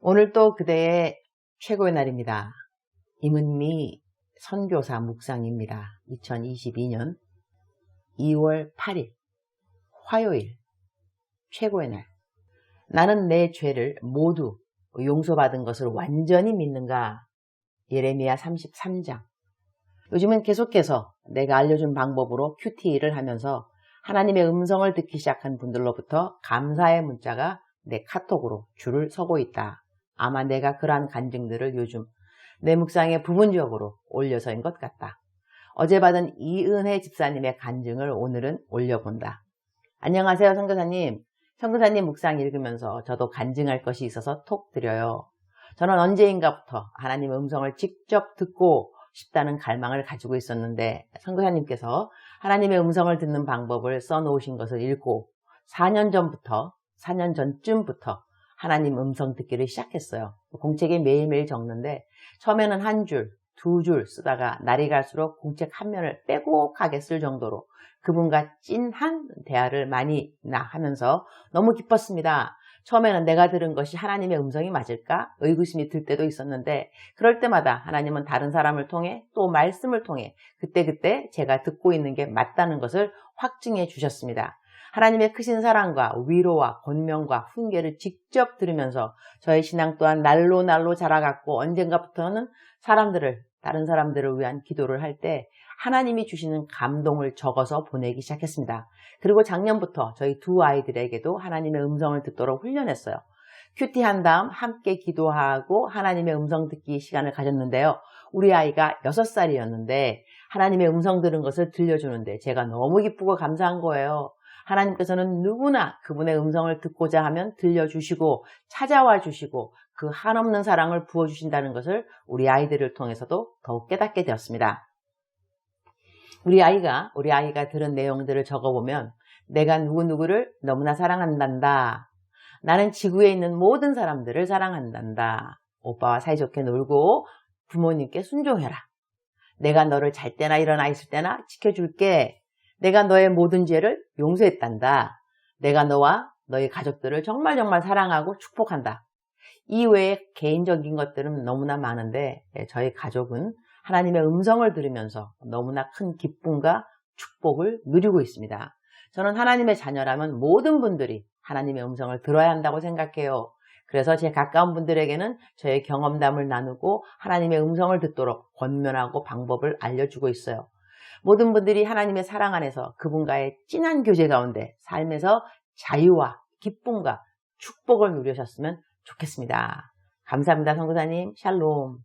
오늘 또 그대의 최고의 날입니다. 임은미 선교사 묵상입니다. 2022년 2월 8일 화요일 최고의 날. 나는 내 죄를 모두 용서받은 것을 완전히 믿는가? 예레미야 33장. 요즘은 계속해서 내가 알려준 방법으로 큐티를 하면서 하나님의 음성을 듣기 시작한 분들로부터 감사의 문자가 내 카톡으로 줄을 서고 있다. 아마 내가 그러한 간증들을 요즘 내 묵상에 부분적으로 올려서인 것 같다. 어제 받은 이은혜 집사님의 간증을 오늘은 올려본다. 안녕하세요, 선교사님. 선교사님 묵상 읽으면서 저도 간증할 것이 있어서 톡 드려요. 저는 언제인가부터 하나님의 음성을 직접 듣고 싶다는 갈망을 가지고 있었는데 선교사님께서 하나님의 음성을 듣는 방법을 써놓으신 것을 읽고 4년 전쯤부터 하나님 음성 듣기를 시작했어요. 공책에 매일매일 적는데 처음에는 한 줄, 두 줄 쓰다가 날이 갈수록 공책 한 면을 빼곡하게 쓸 정도로 그분과 찐한 대화를 많이 하면서 너무 기뻤습니다. 처음에는 내가 들은 것이 하나님의 음성이 맞을까? 의구심이 들 때도 있었는데 그럴 때마다 하나님은 다른 사람을 통해 또 말씀을 통해 그때그때 제가 듣고 있는 게 맞다는 것을 확증해 주셨습니다. 하나님의 크신 사랑과 위로와 권면과 훈계를 직접 들으면서 저의 신앙 또한 날로 자라갔고 언젠가부터는 다른 사람들을 위한 기도를 할 때 하나님이 주시는 감동을 적어서 보내기 시작했습니다. 그리고 작년부터 저희 두 아이들에게도 하나님의 음성을 듣도록 훈련했어요. 큐티한 다음 함께 기도하고 하나님의 음성 듣기 시간을 가졌는데요. 우리 아이가 6살이었는데 하나님의 음성 들은 것을 들려주는데 제가 너무 기쁘고 감사한 거예요. 하나님께서는 누구나 그분의 음성을 듣고자 하면 들려주시고 찾아와 주시고 그 한없는 사랑을 부어주신다는 것을 우리 아이들을 통해서도 더욱 깨닫게 되었습니다. 우리 아이가 들은 내용들을 적어보면 내가 누구누구를 너무나 사랑한단다. 나는 지구에 있는 모든 사람들을 사랑한단다. 오빠와 사이좋게 놀고 부모님께 순종해라. 내가 너를 잘 때나 일어나 있을 때나 지켜줄게. 내가 너의 모든 죄를 용서했단다. 내가 너와 너의 가족들을 정말 사랑하고 축복한다. 이 외에 개인적인 것들은 너무나 많은데 저희 가족은 하나님의 음성을 들으면서 너무나 큰 기쁨과 축복을 누리고 있습니다. 저는 하나님의 자녀라면 모든 분들이 하나님의 음성을 들어야 한다고 생각해요. 그래서 제 가까운 분들에게는 저의 경험담을 나누고 하나님의 음성을 듣도록 권면하고 방법을 알려주고 있어요. 모든 분들이 하나님의 사랑 안에서 그분과의 진한 교제 가운데 삶에서 자유와 기쁨과 축복을 누리셨으면 좋겠습니다. 감사합니다, 선교사님. 샬롬.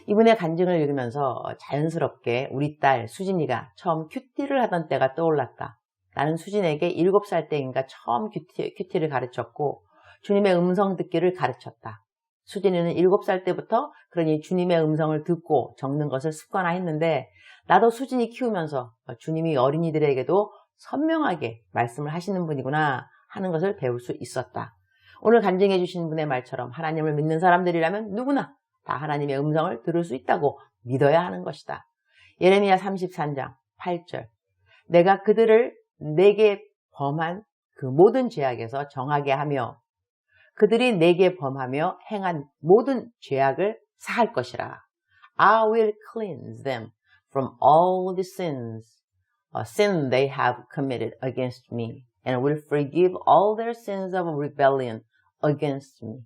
이분의 간증을 읽으면서 자연스럽게 우리 딸 수진이가 처음 큐티를 하던 때가 떠올랐다. 나는 수진에게 7살 때인가 처음 큐티를 가르쳤고 주님의 음성 듣기를 가르쳤다. 수진이는 7살 때부터 그러니 주님의 음성을 듣고 적는 것을 습관화했는데 나도 수진이 키우면서 주님이 어린이들에게도 선명하게 말씀을 하시는 분이구나 하는 것을 배울 수 있었다. 오늘 간증해 주신 분의 말처럼 하나님을 믿는 사람들이라면 누구나 다 하나님의 음성을 들을 수 있다고 믿어야 하는 것이다. 예레미야 33장 8절. 내가 그들을 내게 범한 그 모든 죄악에서 정하게 하며 그들이 내게 범하며 행한 모든 죄악을 사할 것이라. I will cleanse them from all the sin they have committed against me, and will forgive all their sins of rebellion against me.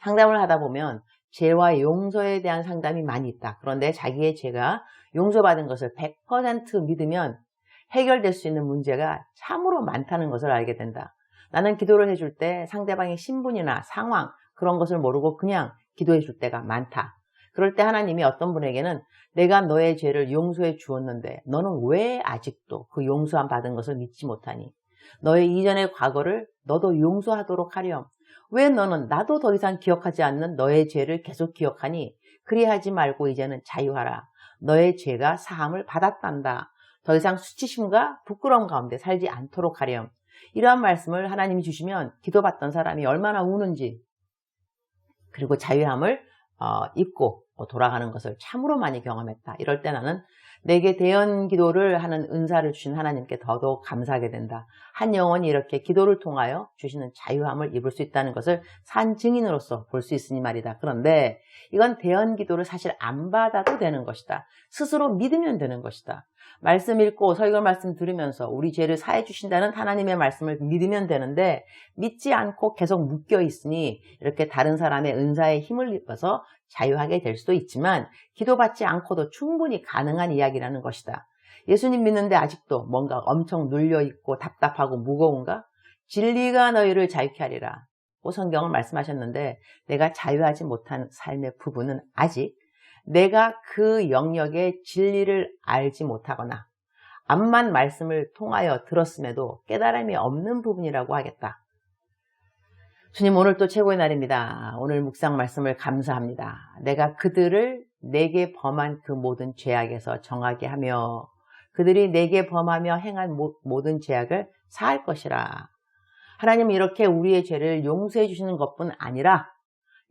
상담을 하다 보면 죄와 용서에 대한 상담이 많이 있다. 그런데 자기의 죄가 용서받은 것을 100% 믿으면 해결될 수 있는 문제가 참으로 많다는 것을 알게 된다. 나는 기도를 해줄 때 상대방의 신분이나 상황 그런 것을 모르고 그냥 기도해 줄 때가 많다. 그럴 때 하나님이 어떤 분에게는 내가 너의 죄를 용서해 주었는데 너는 왜 아직도 그 용서함 받은 것을 믿지 못하니? 너의 이전의 과거를 너도 용서하도록 하렴. 왜 너는 나도 더 이상 기억하지 않는 너의 죄를 계속 기억하니? 그리하지 말고 이제는 자유하라. 너의 죄가 사함을 받았단다. 더 이상 수치심과 부끄러움 가운데 살지 않도록 하렴. 이러한 말씀을 하나님이 주시면 기도받던 사람이 얼마나 우는지 그리고 자유함을 입고 돌아가는 것을 참으로 많이 경험했다. 이럴 때 나는 내게 대언 기도를 하는 은사를 주신 하나님께 더더욱 감사하게 된다. 한 영혼이 이렇게 기도를 통하여 주시는 자유함을 입을 수 있다는 것을 산 증인으로서 볼 수 있으니 말이다. 그런데 이건 대언 기도를 사실 안 받아도 되는 것이다. 스스로 믿으면 되는 것이다. 말씀 읽고 설교 말씀 들으면서 우리 죄를 사해 주신다는 하나님의 말씀을 믿으면 되는데 믿지 않고 계속 묶여 있으니 이렇게 다른 사람의 은사에 힘을 입어서 자유하게 될 수도 있지만 기도받지 않고도 충분히 가능한 이야기라는 것이다. 예수님 믿는데 아직도 뭔가 엄청 눌려있고 답답하고 무거운가? 진리가 너희를 자유케 하리라. 성경을 말씀하셨는데 내가 자유하지 못한 삶의 부분은 아직 내가 그 영역의 진리를 알지 못하거나 암만 말씀을 통하여 들었음에도 깨달음이 없는 부분이라고 하겠다. 주님, 오늘 또 최고의 날입니다. 오늘 묵상 말씀을 감사합니다. 내가 그들을 내게 범한 그 모든 죄악에서 정하게 하며 그들이 내게 범하며 행한 모든 죄악을 사할 것이라. 하나님, 이렇게 우리의 죄를 용서해 주시는 것뿐 아니라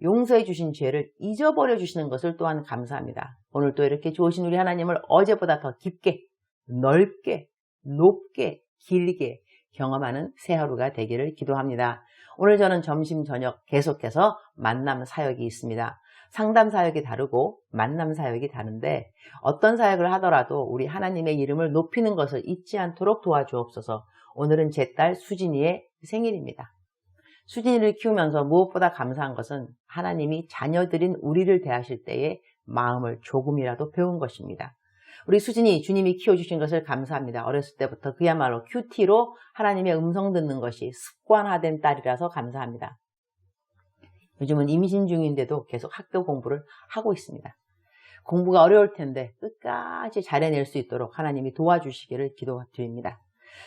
용서해 주신 죄를 잊어버려 주시는 것을 또한 감사합니다. 오늘 또 이렇게 좋으신 우리 하나님을 어제보다 더 깊게, 넓게, 높게, 길게 경험하는 새 하루가 되기를 기도합니다. 오늘 저는 점심 저녁 계속해서 만남 사역이 있습니다. 상담 사역이 다르고 만남 사역이 다른데 어떤 사역을 하더라도 우리 하나님의 이름을 높이는 것을 잊지 않도록 도와주옵소서. 오늘은 제 딸 수진이의 생일입니다. 수진이를 키우면서 무엇보다 감사한 것은 하나님이 자녀들인 우리를 대하실 때의 마음을 조금이라도 배운 것입니다. 우리 수진이 주님이 키워주신 것을 감사합니다. 어렸을 때부터 그야말로 큐티로 하나님의 음성 듣는 것이 습관화된 딸이라서 감사합니다. 요즘은 임신 중인데도 계속 학교 공부를 하고 있습니다. 공부가 어려울 텐데 끝까지 잘해낼 수 있도록 하나님이 도와주시기를 기도드립니다.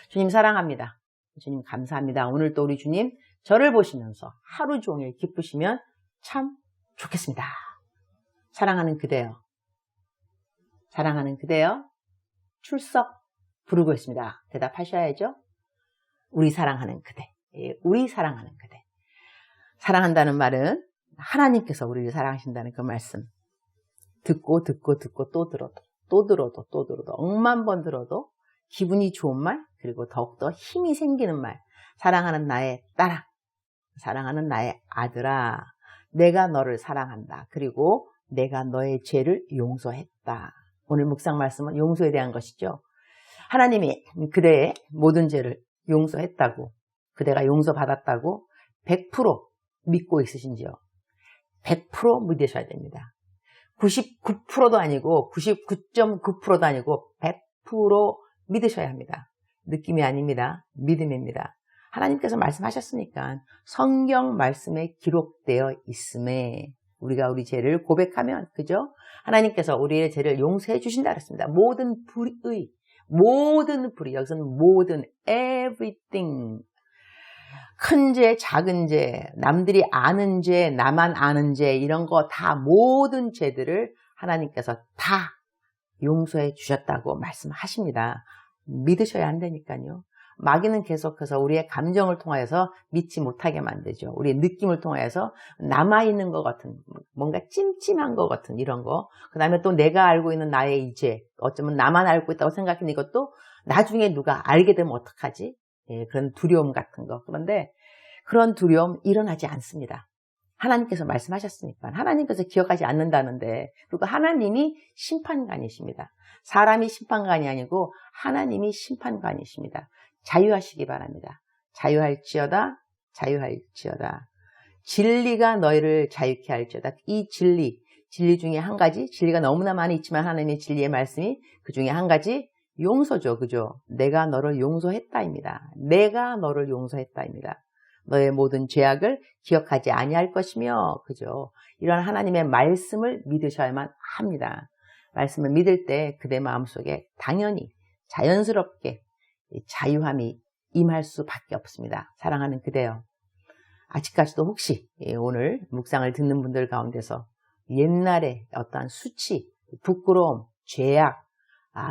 주님 사랑합니다. 주님 감사합니다. 오늘 또 우리 주님 저를 보시면서 하루 종일 기쁘시면 참 좋겠습니다. 사랑하는 그대여. 사랑하는 그대여. 출석 부르고 있습니다. 대답하셔야죠. 우리 사랑하는 그대. 우리 사랑하는 그대. 사랑한다는 말은 하나님께서 우리를 사랑하신다는 그 말씀. 듣고 또 들어도 억만 번 들어도 기분이 좋은 말, 그리고 더욱더 힘이 생기는 말. 사랑하는 나의 딸아, 사랑하는 나의 아들아, 내가 너를 사랑한다. 그리고 내가 너의 죄를 용서했다. 오늘 묵상 말씀은 용서에 대한 것이죠. 하나님이 그대의 모든 죄를 용서했다고, 그대가 용서받았다고 100% 믿고 있으신지요? 100% 믿으셔야 됩니다. 99%도 아니고 99.9%도 아니고 100% 믿으셔야 합니다. 느낌이 아닙니다. 믿음입니다. 하나님께서 말씀하셨으니까 성경 말씀에 기록되어 있음에 우리가 우리 죄를 고백하면, 그죠? 하나님께서 우리의 죄를 용서해 주신다 그랬습니다. 모든 불의, 여기서는 모든, everything. 큰 죄, 작은 죄, 남들이 아는 죄, 나만 아는 죄, 이런 거 다 모든 죄들을 하나님께서 다 용서해 주셨다고 말씀하십니다. 믿으셔야 한다니까요. 마귀는 계속해서 우리의 감정을 통해서 믿지 못하게 만들죠. 우리의 느낌을 통해서 남아있는 것 같은, 뭔가 찜찜한 것 같은 이런 거. 그 다음에 또 내가 알고 있는 나의 이 죄, 어쩌면 나만 알고 있다고 생각했는 이것도 나중에 누가 알게 되면 어떡하지? 그런 두려움 같은 거. 그런데 그런 두려움 일어나지 않습니다. 하나님께서 말씀하셨으니까. 하나님께서 기억하지 않는다는데, 그리고 하나님이 심판관이십니다. 사람이 심판관이 아니고 하나님이 심판관이십니다. 자유하시기 바랍니다. 자유할지어다. 진리가 너희를 자유케 할지어다. 이 진리 중에 한 가지, 진리가 너무나 많이 있지만 하나님의 진리의 말씀이 그 중에 한 가지, 용서죠. 그죠? 내가 너를 용서했다입니다. 내가 너를 용서했다입니다. 너의 모든 죄악을 기억하지 아니할 것이며, 그죠? 이런 하나님의 말씀을 믿으셔야만 합니다. 말씀을 믿을 때 그대 마음속에 당연히 자연스럽게 자유함이 임할 수밖에 없습니다. 사랑하는 그대여. 아직까지도 혹시 오늘 묵상을 듣는 분들 가운데서 옛날에 어떠한 수치, 부끄러움, 죄악,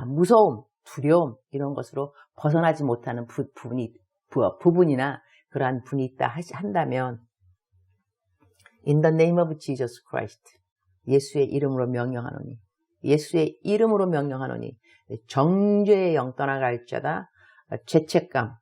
무서움, 두려움 이런 것으로 벗어나지 못하는 부분이나 그러한 분이 있다 한다면 In the name of Jesus Christ, 예수의 이름으로 명령하노니 예수의 이름으로 명령하노니 정죄의 영 떠나갈지어다. 죄책감,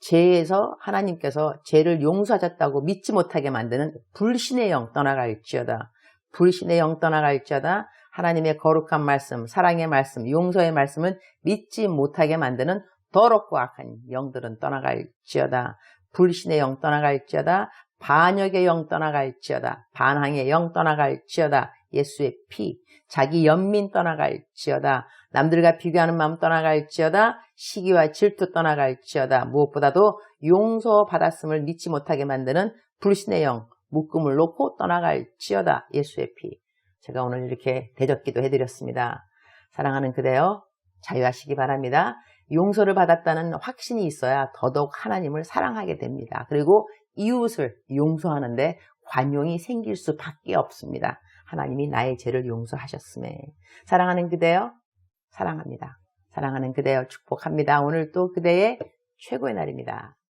죄에서 하나님께서 죄를 용서하셨다고 믿지 못하게 만드는 불신의 영 떠나갈지어다. 불신의 영 떠나갈지어다. 하나님의 거룩한 말씀, 사랑의 말씀, 용서의 말씀은 믿지 못하게 만드는 더럽고 악한 영들은 떠나갈지어다. 불신의 영 떠나갈지어다. 반역의 영 떠나갈지어다. 반항의 영 떠나갈지어다. 예수의 피, 자기 연민 떠나갈지어다. 남들과 비교하는 마음 떠나갈지어다. 시기와 질투 떠나갈지어다. 무엇보다도 용서받았음을 믿지 못하게 만드는 불신의 영, 묶음을 놓고 떠나갈지어다. 예수의 피. 제가 오늘 이렇게 대적기도 해드렸습니다. 사랑하는 그대여, 자유하시기 바랍니다. 용서를 받았다는 확신이 있어야 더더욱 하나님을 사랑하게 됩니다. 그리고 이웃을 용서하는데 관용이 생길 수밖에 없습니다. 하나님이 나의 죄를 용서하셨음에. 사랑하는 그대여, 사랑합니다. 사랑하는 그대여 축복합니다. 오늘 또 그대의 최고의 날입니다.